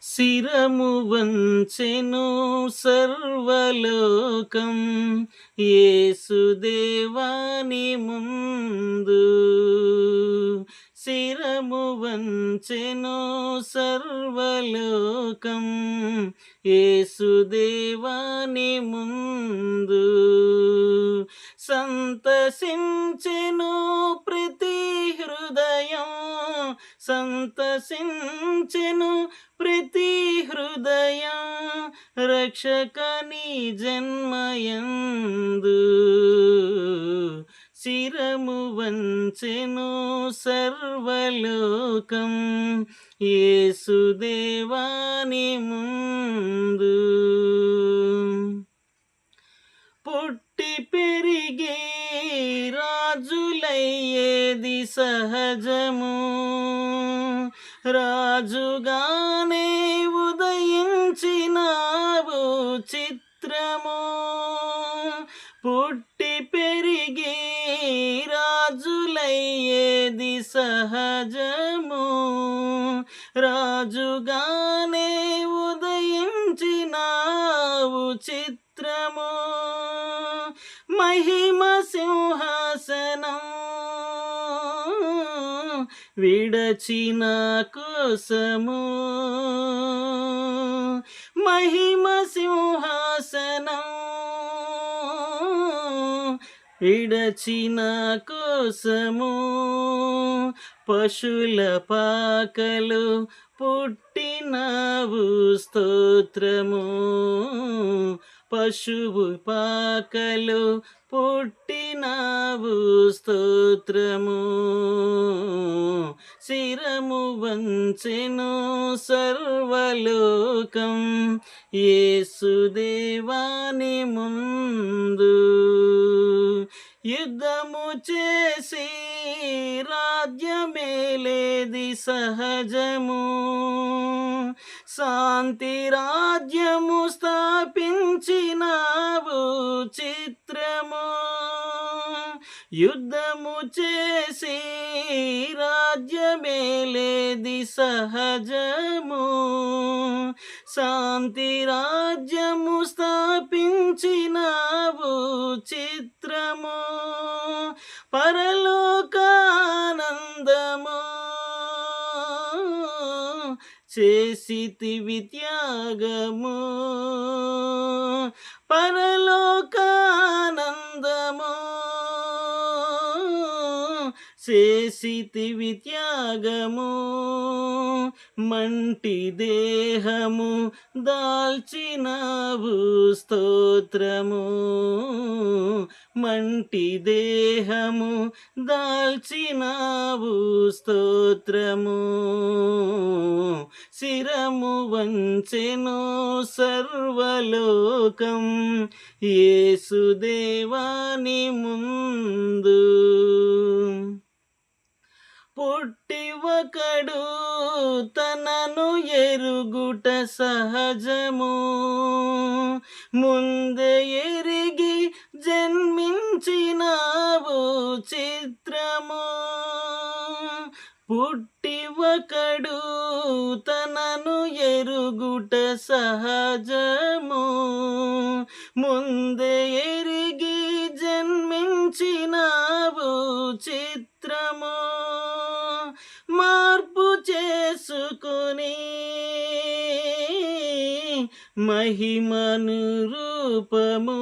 శిరము వంచెను సర్వలోకం యేసుదేవాని ముందు. శిరము వంచెను సర్వలోకం యేసుదేవాని ముందు. సంతసించెను ప్రతి హృదయం, సంతసించెను ప్రతి హృదయం రక్షకని జన్మయందు. శిరము వంచెను సర్వలోకం యేసుదేవాని ముందు. పుట్టి పెరిగి రాజులయ్యేది సహజము, రాజుగానే ఉదయించినావు చిత్రము. పుట్టి పెరిగి రాజులయ్యేది సహజము, రాజుగానే ఉదయించినావు చిత్రము. మహిమ సింహాసనం విడచిన కోసము, మహిమ సింహాసనం విడచిన కోసము. పశుల పాకలు పుట్టినావు స్తోత్రము, పశువు పాకలు పుట్టినావు స్తోత్రము. శిరము వంచెను సర్వలోకం యేసుదేవాని ముందు. యుద్ధము చేసి రాజ్యమేలేది సహజము, శాంతి రాజ్యము స్థాపించినావు చిత్రము. యుద్ధము చేసి రాజ్యమేలేది సహజము, శాంతి రాజ్యము స్థాపించినావు చిత్రము. పరలోకానందము చేసితివి త్యాగము, పరలోకానందము చేసితివి త్యాగము. మంటి దేహము దాల్చినావు స్తోత్రము, మంటి దేహము దాల్చినావు స్తోత్రము. శిరము వంచెను సర్వలోకం యేసుదేవాని ముందు. పుట్టి ఒకడు తనను ఎరుగుట సహజము, ముందే ఎరిగి జన్మించినావు చిత్రము. పుట్టి ఒకడు తనను ఎరుగుట సహజము, ముందే ఎరిగి జన్మించినావు చిత్రము. మార్పు చేసుకుని మహిమను రూపము,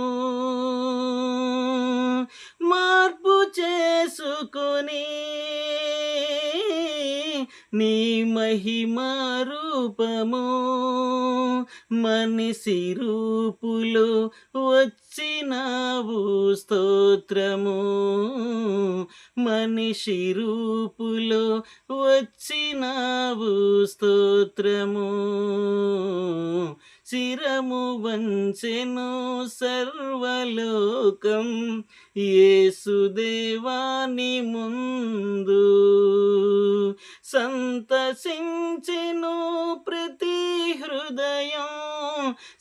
మార్పు చేసుకుని నీ మహిమా రూపము. మనిషి రూపులో వచ్చినావు స్తోత్రము, మనిషి రూపులో వచ్చినావు స్తోత్రము. శిరము వంచెను సర్వలోకం యేసుదేవాని ముందు. సంతసించెను ప్రతి హృదయం,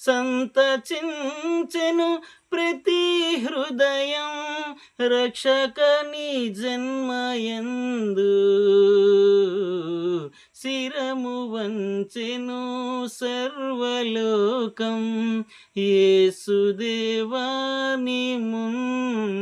సంతసించెను ప్రతి హృదయం రక్షకని జన్మయందు. శిరము వంచెను సర్వలోకం యేసుదేవా నీ ముందు